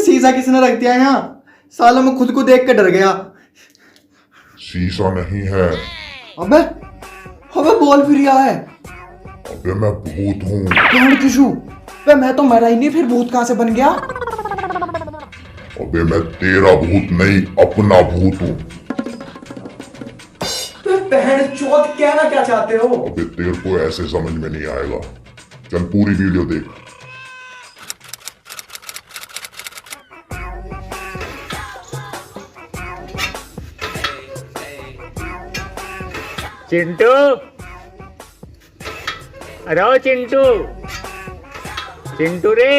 शीशा किसने रख दिया यहाँ? साला मैं खुद को देख के डर गया। शीशा नहीं है। अबे अबे बोल फिर रहा है। अबे मैं भूत हूँ। कौन किशु? बे मैं तो मरा ही नहीं, फिर भूत कहाँ से बन गया? अबे मैं तेरा भूत नहीं, अपना भूत हूँ। बहन चौथ कहना क्या चाहते हो? अबे तेरे को ऐसे समझ में नहीं आएगा। चल पूरी वीडियो देख। चिंटू, अरे ओ चिंटू, चिंटू रे,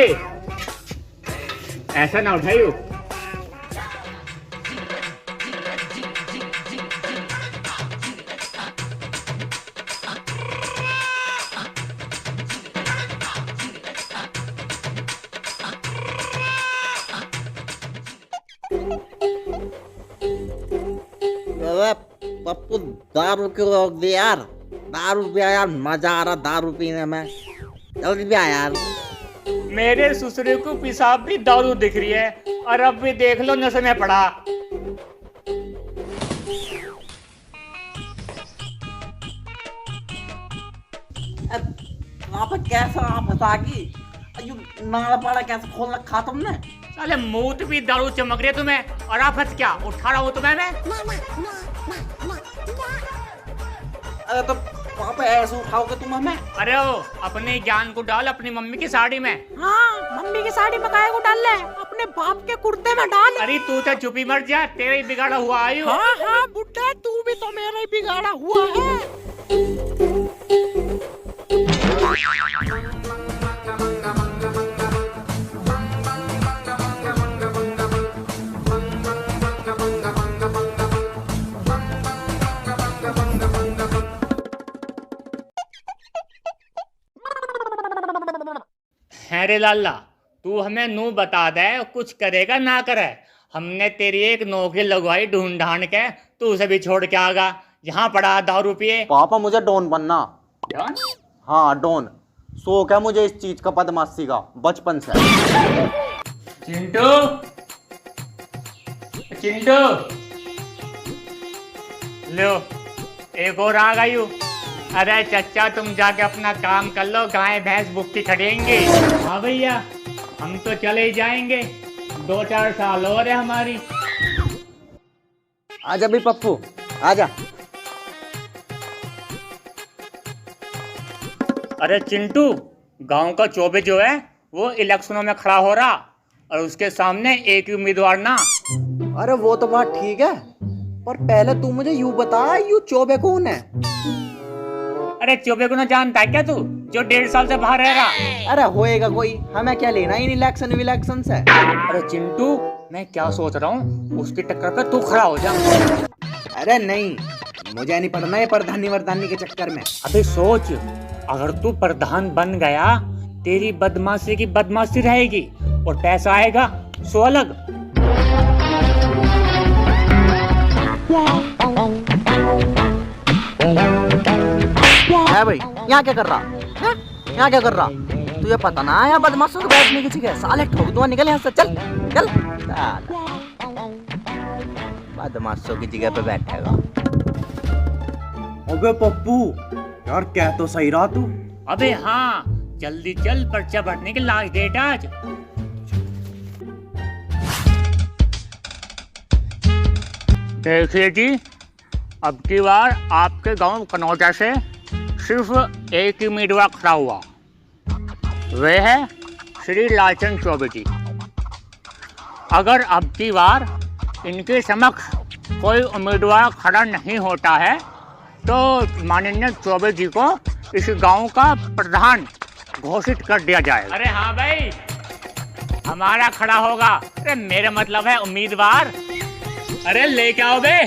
ऐसा ना उठाइयो। पप्पू दारू क्यों रोक दी यार? दारू पिया यार, मजा आ रहा दारू पीने में। जल्दी पिया यार। मेरे ससुरे को पेशाब भी दारू दिख रही है और अब भी देख लो नशे में पड़ा। वहाँ पे कैसा आप बतागी? नाला पाड़ा कैसे खोल रखा तुमने? साले मुंह भी दारू चमक रही है तुम्हें और आप हंस क्या उठा रहा हूँ तुम्हें मैं? अरे तो वहाँ पे ऐसे उठाओगे तुम हमें? अरे ओ, अपने ज्ञान को डाल अपनी मम्मी की साड़ी में। हाँ, मम्मी की साड़ी में काहे को डाल ले? अपने बाप के कुर्ते में डाल। अरे तू तो चुपी मर जा, तेरे ही बिगाड़ा हुआ आयु। हाँ हाँ बुड्ढे, तू भी तो मेरा ही बिगाड़ा हुआ है। अरे लाला, तू हमें नू बता दे कुछ करेगा ना करे। हमने तेरी एक नौकरी लगवाई ढूंढ ढांड के, तू उसे भी छोड़ के आगा। यहाँ पड़ा दारू पिए। पापा मुझे डॉन बनना। डॉन? हाँ डॉन। शौक है मुझे इस चीज का, बदमाशी का, बचपन से। चिंटू, चिंटू, लो एक और आ गई। अरे चचा तुम जाके अपना काम कर लो, गाय भैंस भूखी खड़ेंगी। हाँ भैया, हम तो चले ही जाएंगे, 2-4 साल और है हमारी। आजा भी पप्पू, आजा। अरे चिंटू, गांव का चौबे जो है वो इलेक्शनों में खड़ा हो रहा और उसके सामने एक ही उम्मीदवार ना। अरे वो तो बात ठीक है, पर पहले तू मुझे यूं बता, यू चौबे कौन है? अरे चौबे को ना जानता है क्या तू, जो 1.5 साल से बाहर रह रहा? अरे होएगा कोई, हमें क्या लेना इन इलेक्शन से। अरे चिंटू, मैं क्या सोच रहा हूँ, उसकी टक्कर पे तू खड़ा हो जा। अरे नहीं, मुझे नहीं पढ़ना है प्रधानी वर्धानी के चक्कर में। अबे सोच, अगर तू प्रधान बन गया, तेरी बदमाशी की बदमाशी रहेगी और पैसा आएगा सो अलग। है भाई, यहाँ क्या कर रहा है? यहाँ क्या कर रहा? तुझे पता ना है यहाँ बदमाशों को बैठने की जगह? साले ठोक दूंगा, निकल यहाँ से, चल चल। बदमाशों की जगह पे बैठेगा। अबे पप्पू यार, क्या तो सही रहा तू। अबे हाँ, जल्दी चल, पर्चा भरने की लास्ट डेट आज। देखिए जी, अब की बार आपके गांव कनौजा से सिर्फ एक ही उम्मीदवार खड़ा हुआ, वे है श्री लालचंद चौबे जी। अगर अब की बार इनके समक्ष कोई उम्मीदवार खड़ा नहीं होता है तो माननीय चौबे जी को इस गांव का प्रधान घोषित कर दिया जाएगा। अरे हाँ भाई, हमारा खड़ा होगा। अरे मेरा मतलब है उम्मीदवार। अरे लेके आओ बे।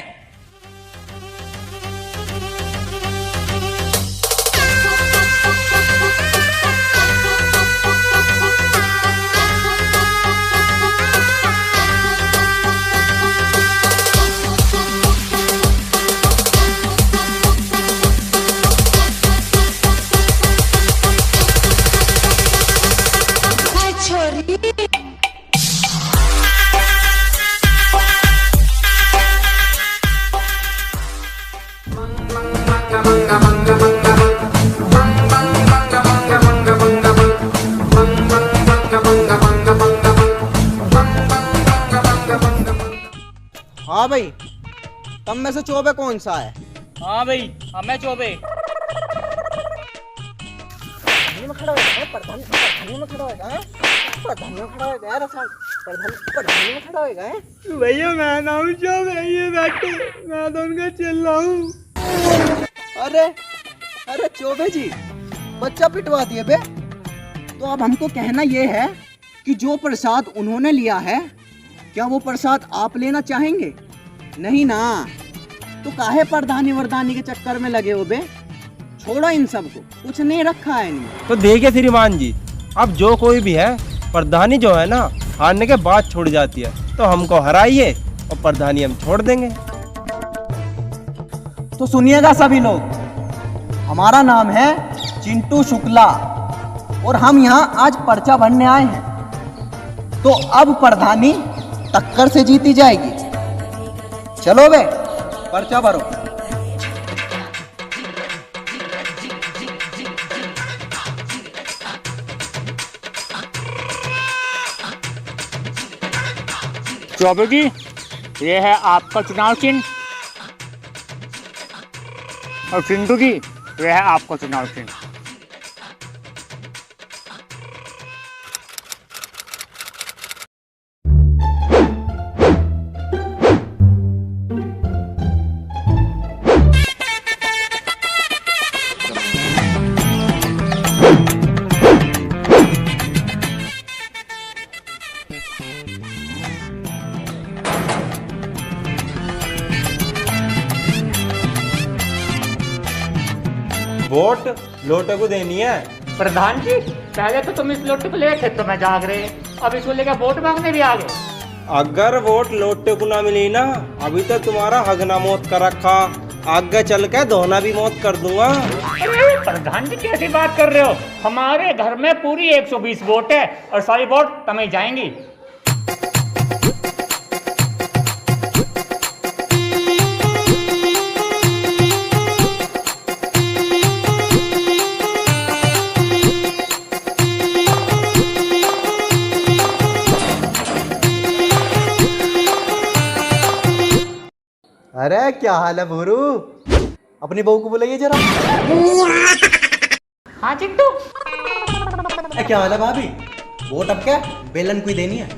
हाँ भाई, तब में से चौबे कौन सा है? हाँ भाई, हमें चौबे। प्रधानी में खड़ा होएगा, प्रधानी में खड़ा होएगा, प्रधानी में खड़ा होएगा, प्रधानी में खड़ा होएगा। भैया मैं ना हूँ चौबे, ये बैठे, मैं तो उनका चिल्ला हूँ। अरे चौबे जी, बच्चा पिटवा दिए बे। तो अब हमको कहना ये है कि जो प्रसाद उन्होंने लिया है, क्या वो प्रसाद आप लेना चाहेंगे? नहीं ना, तो काहे प्रधानी वरदानी के चक्कर में लगे हो बे? छोड़ो इन सबको, कुछ नहीं रखा है इनमें। तो देखिए श्रीमान जी, अब जो कोई भी है, प्रधानी जो है ना, हारने के बाद छोड़ जाती है, तो हमको हराइए और प्रधानी हम छोड़ देंगे। तो सुनिएगा सभी लोग, हमारा नाम है चिंटू शुक्ला और हम यहाँ आज पर्चा भरने आए हैं। तो अब प्रधानी टक्कर से जीती जाएगी। चलो बे, पर्चा भरो। चौबे जी, ये है आपका चुनाव चिन्ह। और चिंटू जी, ये है आपका चुनाव चिन्ह। वोट लोटे को देनी है। प्रधान जी, पहले तो तुम इस लोटे को लेके तो मैं जाग रहे, अब इसको लेकर वोट मांगने भी आ गए। अगर वोट लोटे को ना मिली ना, अभी तो तुम्हारा हक ना मौत कर रखा, आगे चल के दोना भी मौत कर दूंगा। अरे प्रधान जी, कैसी बात कर रहे हो? हमारे घर में पूरी 120 वोट है और सारी वोट तुम्हें जाएंगी। अरे क्या हाल है भूरू? अपनी बहू को बुलाइए जरा। हाँ चिंटू। क्या हाल है भाभी? वोट अब क्या बेलन को ही देनी है,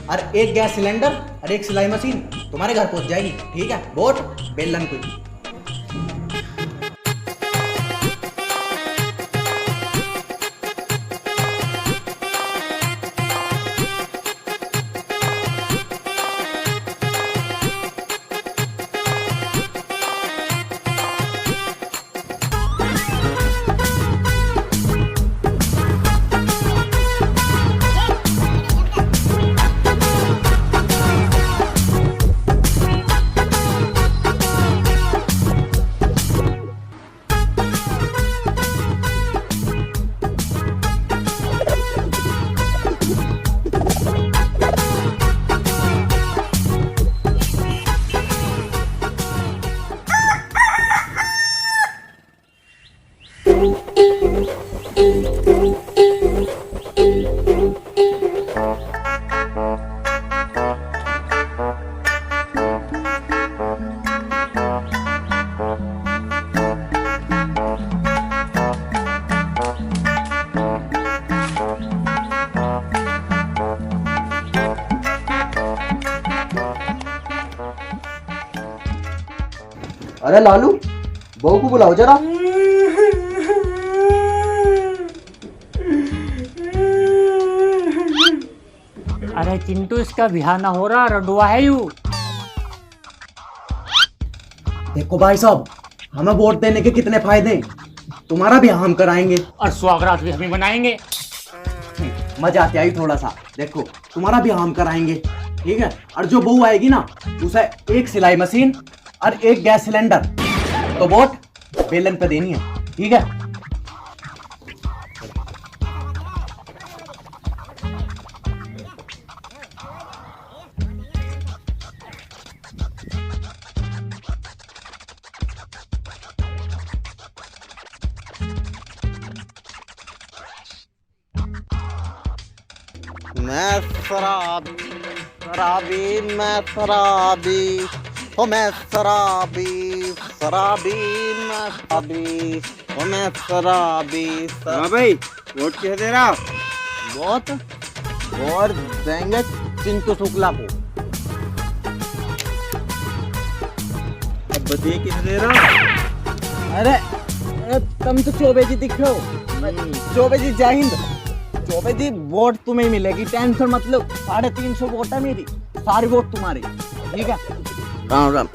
और एक गैस सिलेंडर और एक सिलाई मशीन तुम्हारे घर पहुंच जाएगी। ठीक है, वोट बेलन को ही। अरे लालू, बहू को बुलाओ जरा। अरे चिंटू, इसका बिहार ना हो रहा, रडुआ है यू। देखो भाई साहब, हमें वोट देने के कितने फायदे हैं। तुम्हारा भी हम कराएंगे और स्वागरात भी हम ही बनाएंगे। मजा आती आई थोड़ा सा। देखो, तुम्हारा भी हम कराएंगे, ठीक है। और जो बहू आएगी ना, उसे एक सिलाई मशीन और एक गैस सिलेंडर, तो वोट बेलन पे देनी है, ठीक है। मैं शराबी, मैं शराबी, ओ मैं शराबी शराबी मैं शराबी ओ मैं शराबी हाँ भाई, वोट किसे दे रहा? बहुत और देंगे चिंटू शुक्ला को। अब बताइए किसे दे रहा? अरे तुम तो चौबे जी दिख रहे हो। चौबे जी जय हिंद। चौबे जी वोट तुम्हें मिलेगी, टेंशन मतलब 350 वोट है मेरी, सारी वोट तुम्हारी, ठीक है? राम राम।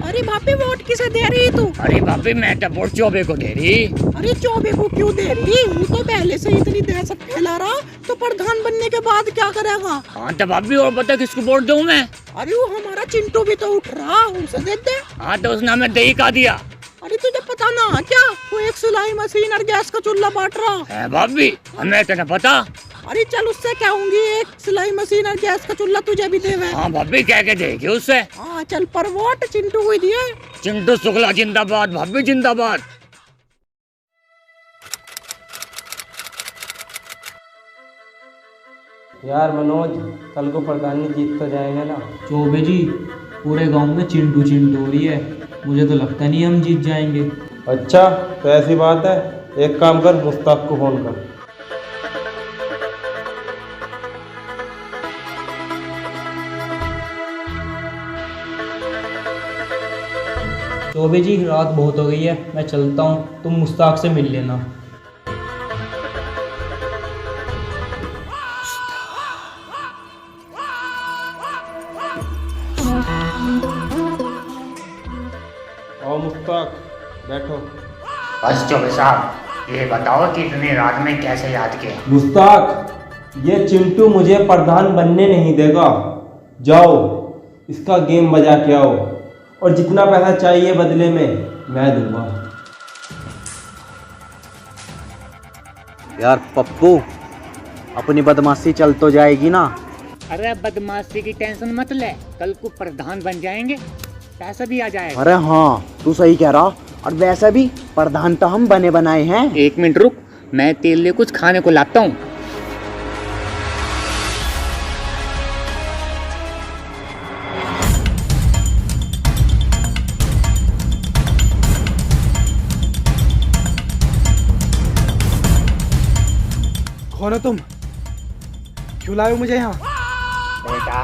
अरे भाभी वोट किसे दे रही तू? अरे भाभी मैं तो वोट चौबे को दे रही। अरे चौबे को क्यों दे रही? वो तो पहले से इतनी दहशत फैला रहा, तो प्रधान बनने के बाद क्या करेगा? हाँ तो भाभी और बता किसको वोट दूं मैं? अरे वो हमारा चिंटू भी तो उठ रहा, उसे दे दे। हाँ तो उसने हमें दही का दिया। अरे तुझे पता ना क्या, वो एक सिलाई मशीन और गैस का चूल्हा बांट रहा है भाभी, हमें तो न पता। अरे चल उससे क्या होंगी, एक सिलाई मशीन और गैस का चूल्हा तुझे भी देवे। हाँ भाभी कह के देगी उससे। हाँ चल, पर वोट चिंटू को ही दिए। चिंटू शुक्ला जिंदाबाद, भाभी जिंदाबाद। यार मनोज, कल को प्रधानी जीत तो जाएंगे ना? चौबे जी, पूरे गांव में चिंटू चिंटू हो रही है, मुझे तो लगता नहीं हम जीत जाएंगे। अच्छा तो ऐसी बात है, एक काम कर, मुश्ताक को फोन कर। चौबे जी रात बहुत हो गई है, मैं चलता हूँ, तुम मुश्ताक से मिल लेना। आओ मुश्ताक, बैठो। बस चौबे साहब, ये बताओ कि इतनी रात में कैसे याद किया? मुश्ताक, ये चिंटू मुझे प्रधान बनने नहीं देगा। जाओ इसका गेम बजा के आओ, और जितना पैसा चाहिए बदले में मैं दूंगा। यार पप्पू, अपनी बदमाशी चल तो जाएगी ना? अरे बदमाशी की टेंशन मत ले, कल को प्रधान बन जाएंगे, पैसा भी आ जाएगा। अरे हाँ तू सही कह रहा, और वैसे भी प्रधान तो हम बने बनाए हैं। एक मिनट रुक, मैं तेरे लिए कुछ खाने को लाता हूँ। कौन हो तुम? क्यों लाए हो मुझे यहाँ? बेटा,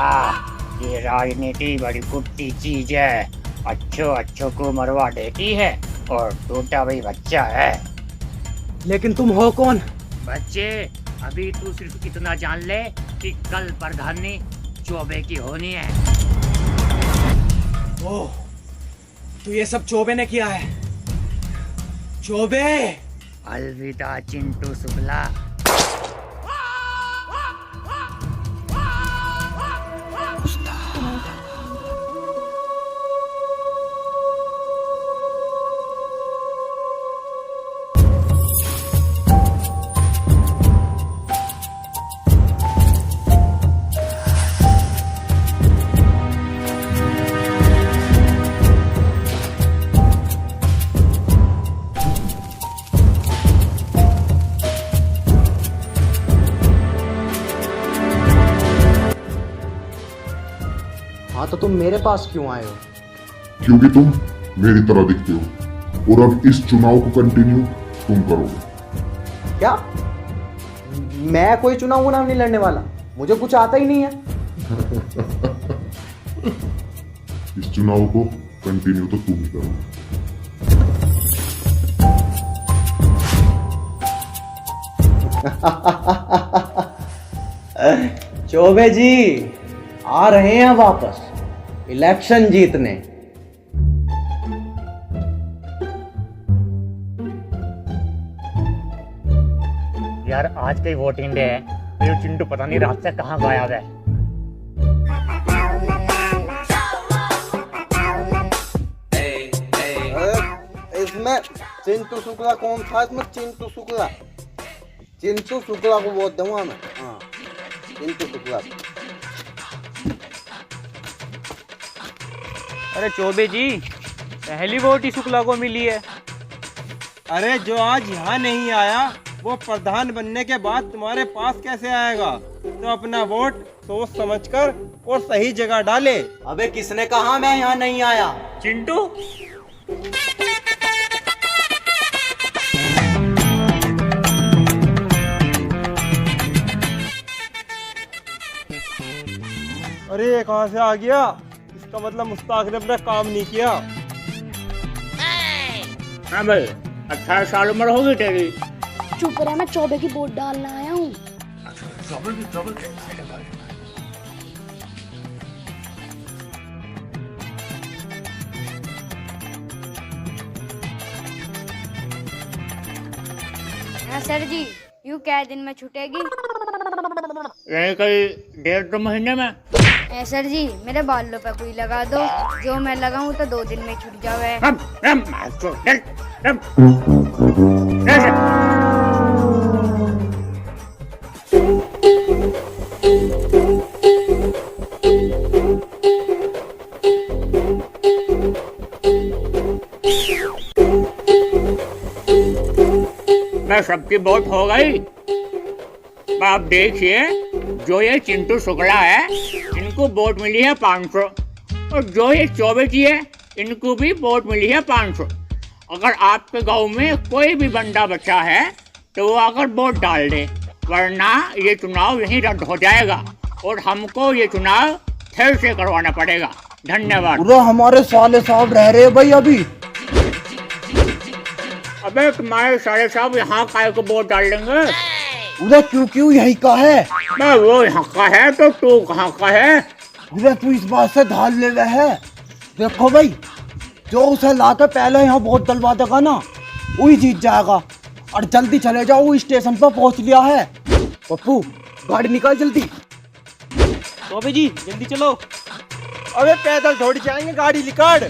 ये राजनीति बड़ी कुत्ती चीज है, अच्छों को मरवा देती है, और टूटा भाई बच्चा है। लेकिन तुम हो कौन? बच्चे, अभी तू सिर्फ इतना जान ले कि कल प्रधानी चौबे की होनी है। ओह, तो ये सब चौबे ने किया है। चौबे! अलविदा चिंटू शुक्ला। हाँ तो तुम मेरे पास क्यों आए हो? क्योंकि तुम मेरी तरह दिखते हो, और अब इस चुनाव को कंटिन्यू तुम करोगे। क्या? मैं कोई चुनाव नहीं लड़ने वाला, मुझे कुछ आता ही नहीं है। इस चुनाव को कंटिन्यू तो तुम ही करोगे। चौबे जी आ रहे हैं वापस इलेक्शन जीतने। यार आज कई वोटिंग डे है, ये चिंटू पता नहीं रात से कहाँ गायब है। इसमें चिंटू शुक्ला कौन था? इसमें चिंटू शुक्ला को वोट दूंगा मैं। हाँ, चिंटू शुक्ला। अरे चौबे जी, पहली वोट ही शुक्ला को मिली है। अरे जो आज यहाँ नहीं आया वो प्रधान बनने के बाद तुम्हारे पास कैसे आएगा? तो अपना वोट सोच समझकर और सही जगह डाले। अबे किसने कहा मैं यहाँ नहीं आया? चिंटू, अरे ये कहाँ से आ गया? इसका मतलब मुश्ताक ने अपना काम नहीं किया। हाँ भाई, 18 साल उम्र होगी तेरी। चुप रहे, मैं चौबे की वोट डालने आया हूँ। हाँ सर जी, यूँ क्या दिन में छूटेगी? यही कहीं 1.5-2 महीने में। सर जी, मेरे बालों पे कोई लगा दो, जो मैं लगाऊं तो 2 दिन में छूट जावे। मैं सबकी वोट हो गई। आप देखिए, जो ये चिंटू शुक्ला है, इनको वोट मिली है 500, और जो ये चौबे जी है, इनको भी वोट मिली है 500। अगर आपके गांव में कोई भी बंदा बच्चा है तो वो आकर वोट डाल दे, वरना ये चुनाव यहीं रद्द हो जाएगा और हमको ये चुनाव फिर से करवाना पड़ेगा। धन्यवाद। पूरा हमारे साले साहब रह रहे भाई अभी। अबे तुम्हारे साले साहब यहाँ काय को वोट डाल देंगे? उधर क्यों यही का है? मैं वो यहाँ का है तो तू कहाँ का है? उधर तू इस बात से धार ले रहा है। देखो भाई, जो उसे लाकर पहले यहाँ वोट डलवा देगा ना, वही जीत जाएगा। और जल्दी चले जाओ, वो स्टेशन पर पहुँच लिया है। पप्पू, गाड़ी निकाल जल्दी। चौबे जी जल्दी चलो। अबे पैदल थोड़ी जाएंगे, गाड़ी निकाल।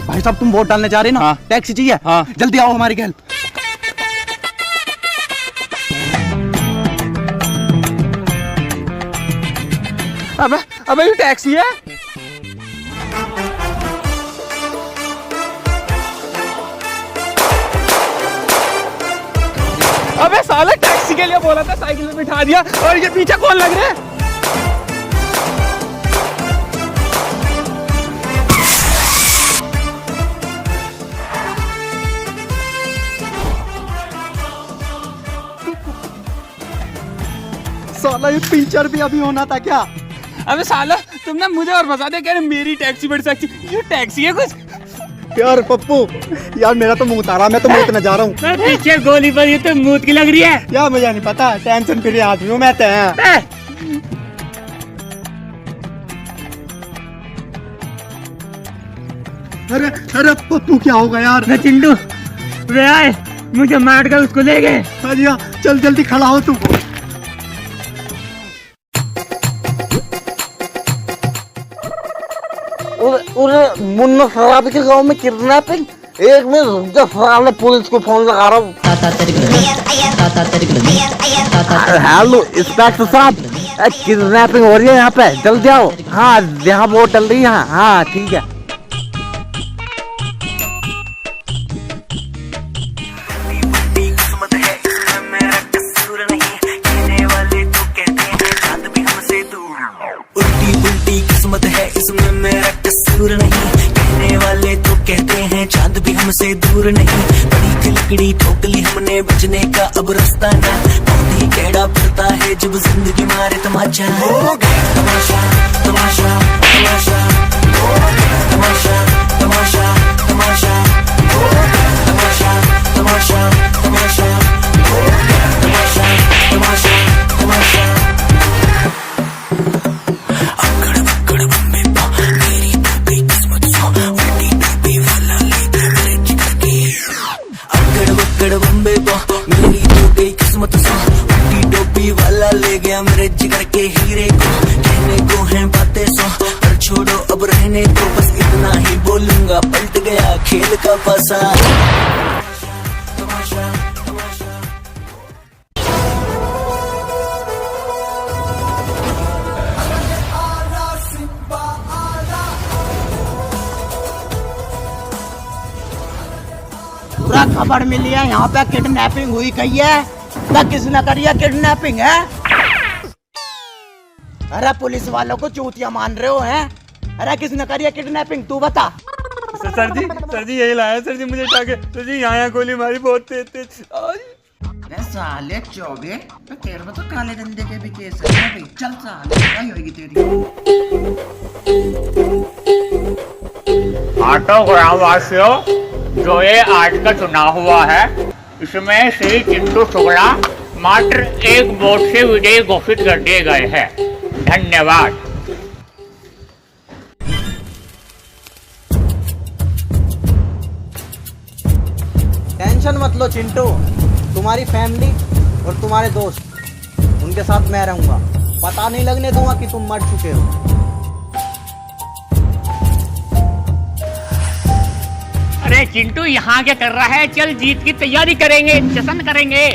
भाई साहब तुम वोट डालने जा रहे हैं ना? हाँ। टैक्सी चाहिए? हाँ। जल्दी आओ हमारी घर। अबे ये टैक्सी है। अबे साले टैक्सी के लिए बोला था, साइकिल में बिठा दिया, और ये पीछे कौन लग रहे हैं? साला ये पिक्चर भी अभी होना था क्या? अबे साला तुमने मुझे और बता दिया, कह रहे मेरी टैक्सी बड़ी सच्ची। ये टैक्सी है कुछ? यार पप्पू, यार मेरा तो मुंह उतारा, मैं तो मूतने जा रहा हूँ। मैं पीछे गोली पर ये तो मूत की लग रही है। यार मुझे नहीं पता, टेंशन फ्री आदमी हूँ मैं। अरे अरे पप्पू क्या होगा यार? मैं चिंटू, वे आए, मुझे मार कर उसको ले गए। अरे चल जल्दी खड़ा हो तू। मुन्ना शराबी के गांव में किडनैपिंग। एक में रुक जा, साले पुलिस को फोन लगा रहा हूँ। हेलो इंस्पेक्टर साहब, किडनैपिंग हो रही है यहाँ पे, जल्दी आओ। हाँ, यहाँ वोट डल रही है। हाँ ठीक है। किस्मत है इसमें मेरा कसूर नहीं, कहने वाले तो कहते हैं चांद भी हमसे दूर नहीं। बड़ी खिलकड़ी ठोक ली हमने, बचने का अब रास्ता ना, बहुत ही टेढ़ा फिरता है जब जिंदगी मारे तमाचा। हो गया तमाशा तमाशा तमाशा, हो गया तमाशा तमाशा तमाशा, हो गया तमाशा तमाशा तमाशा, हो गया तमाशा तमाशा तमाशा। बम्बे को मेरी तो गई किस्मत सा, उल्टी टोपी वाला ले गया मेरे जिगर के हीरे को। कहने को है बातें सो, पर छोड़ो अब रहने दो, बस इतना ही बोलूंगा, पलट गया खेल का पासा। पूरा खबर मिली है यहाँ पे किडनैपिंग हुई कही है, तो किसने करी है किडनैपिंग है? अरे पुलिस वालों को चूतिया मान रहे हो हैं? अरे किसने करी है किडनैपिंग, तू बता। सर जी यही लाया सर जी मुझे उठा के। सर जी यहाँ गोली मारी बहुत तेज। अरे साले चौबे, तो तेरे में तो काले धंधे के भी केस है भाई। चल साले क्या होगी तेरी। आटो ग्रामवासियों, जो ये आज का चुनाव हुआ है, इसमें श्री चिंटू शुक्ला मात्र एक वोट से विजयी घोषित कर दिए गए हैं। धन्यवाद। टेंशन मत लो चिंटू, तुम्हारी फैमिली और तुम्हारे दोस्त, उनके साथ मैं रहूंगा। पता नहीं लगने दूंगा कि तुम मर चुके हो। अरे चिंटू यहाँ क्या कर रहा है? चल जीत की तैयारी करेंगे, जश्न करेंगे।